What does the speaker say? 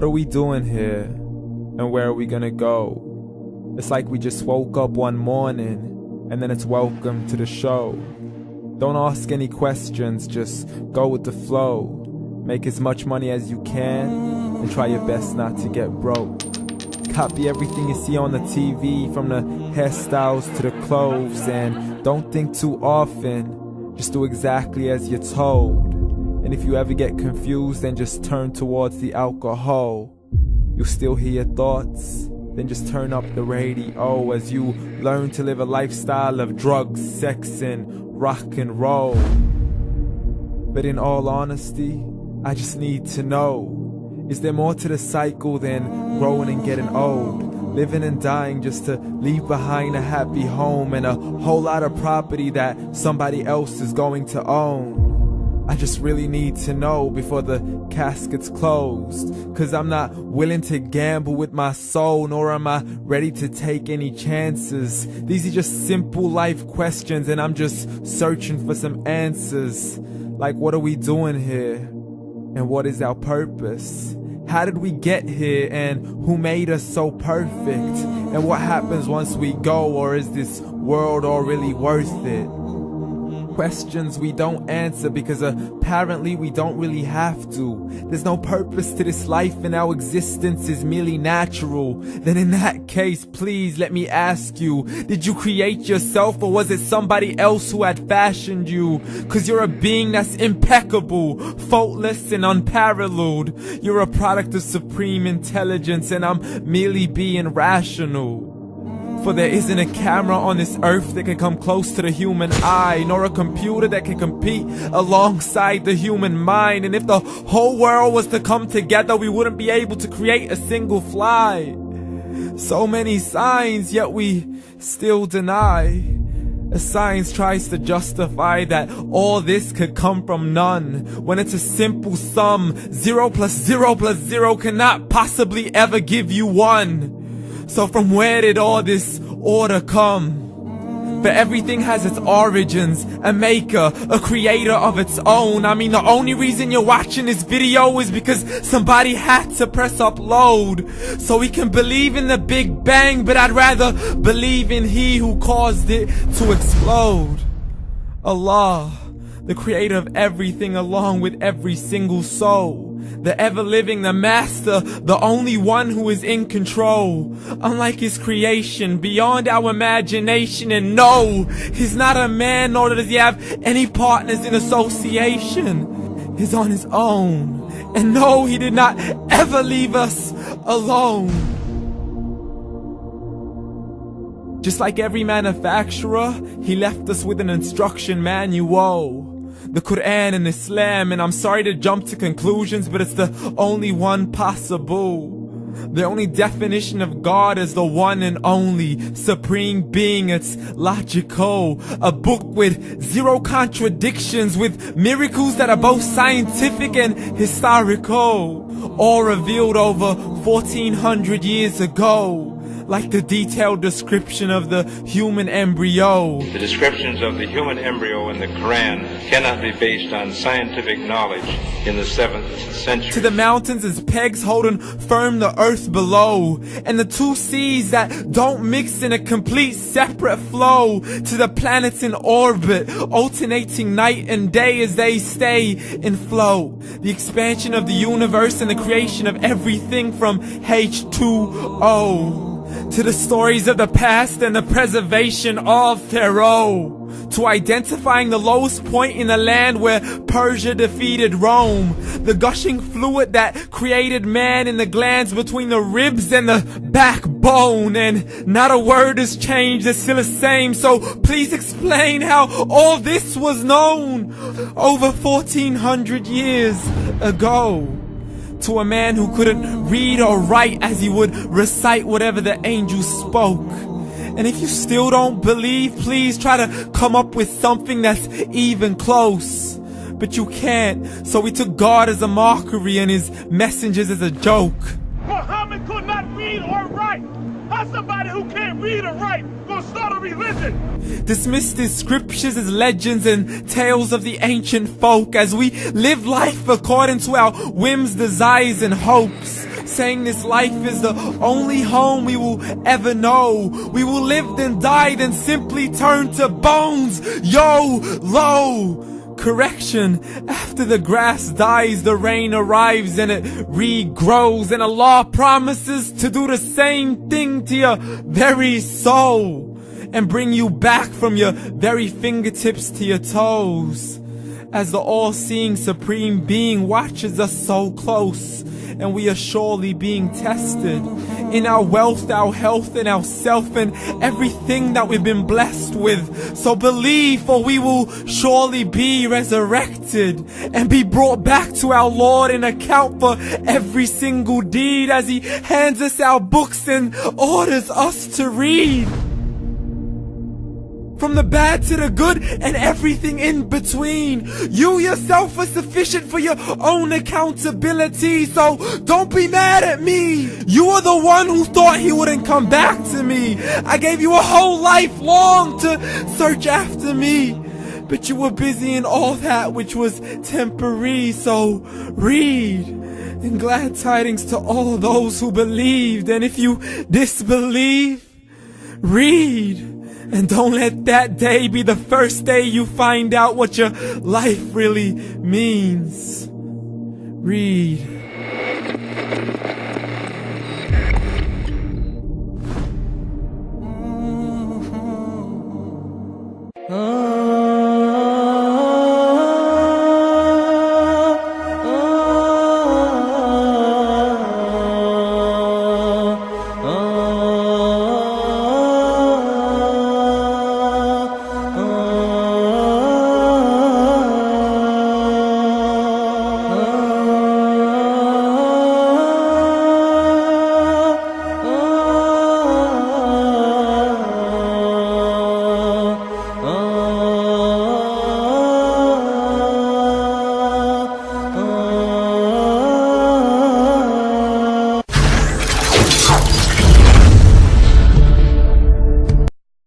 What are we doing here? And where are we gonna go? It's like we just woke up one morning and then it's welcome to the show. Don't ask any questions, just go with the flow. Make as much money as you can and try your best not to get broke. Copy everything you see on the TV, from the hairstyles to the clothes, and don't think too often, just do exactly as you're told. And if you ever get confused, then just turn towards the alcohol. You'll still hear your thoughts, then just turn up the radio as you learn to live a lifestyle of drugs, sex, and rock and roll. But in all honesty, I just need to know, is there more to the cycle than growing and getting old? Living and dying just to leave behind a happy home and a whole lot of property that somebody else is going to own. I just really need to know before the casket's closed, 'cause I'm not willing to gamble with my soul, nor am I ready to take any chances. These are just simple life questions and I'm just searching for some answers. Like, what are we doing here? And what is our purpose? How did we get here, and who made us so perfect? And what happens once we go, or is this world all really worth it? Questions we don't answer because apparently we don't really have to. There's no purpose to this life and our existence is merely natural. Then in that case, please let me ask you, did you create yourself, or was it somebody else who had fashioned you? 'Cause you're a being that's impeccable, faultless and unparalleled. You're a product of supreme intelligence and I'm merely being rational. For there isn't a camera on this earth that can come close to the human eye, nor a computer that can compete alongside the human mind. And if the whole world was to come together, we wouldn't be able to create a single fly. So many signs, yet we still deny. As science tries to justify that all this could come from none, when it's a simple sum. 0 plus 0 plus 0 cannot possibly ever give you 1. So from where did all this order come? But everything has its origins, a maker, a creator of its own. I mean, the only reason you're watching this video is because somebody had to press upload. So we can believe in the Big Bang, but I'd rather believe in He who caused it to explode. Allah, the creator of everything along with every single soul. The ever-living, the master, the only one who is in control. Unlike his creation, beyond our imagination. And no, he's not a man, nor does he have any partners in association. He's on his own. And no, he did not ever leave us alone. Just like every manufacturer, he left us with an instruction manual. The Quran and Islam, and I'm sorry to jump to conclusions, but it's the only one possible. The only definition of God is the one and only supreme being. It's logical, a book with 0 contradictions, with miracles that are both scientific and historical, all revealed over 1400 years ago. Like the detailed description of the human embryo. The descriptions of the human embryo in the Quran cannot be based on scientific knowledge in the 7th century. To the mountains as pegs holding firm the earth below, and the 2 seas that don't mix in a complete separate flow. To the planets in orbit, alternating night and day as they stay in flow. The expansion of the universe and the creation of everything from H2O. To the stories of the past and the preservation of Pharaoh. To identifying the lowest point in the land where Persia defeated Rome. The gushing fluid that created man in the glands between the ribs and the backbone. And not a word has changed, it's still the same. So please explain how all this was known over 1400 years ago. To a man who couldn't read or write as he would recite whatever the angels spoke. And if you still don't believe, please try to come up with something that's even close. But you can't, so we took God as a mockery and his messengers as a joke. Muhammad could not read or write. How's somebody who can't read or write gonna start a religion? Dismissed his scriptures as legends and tales of the ancient folk, as we live life according to our whims, desires, and hopes. saying this life is the only home we will ever know. We will live then die then simply turn to bones. YOLO! Correction, after the grass dies, the rain arrives and it regrows, and Allah promises to do the same thing to your very soul and bring you back from your very fingertips to your toes, as the all-seeing supreme being watches us so close, and we are surely being tested in our wealth, our health, and our self, and everything that we've been blessed with. So believe, for we will surely be resurrected and be brought back to our Lord and account for every single deed, as He hands us our books and orders us to read. From the bad to the good and everything in between. You yourself are sufficient for your own accountability, so don't be mad at me. You are the one who thought He wouldn't come back to me. I gave you a whole life long to search after me, but you were busy in all that which was temporary. So read, and glad tidings to all those who believed. And if you disbelieve, read. And don't let that day be the first day you find out what your life really means. Read.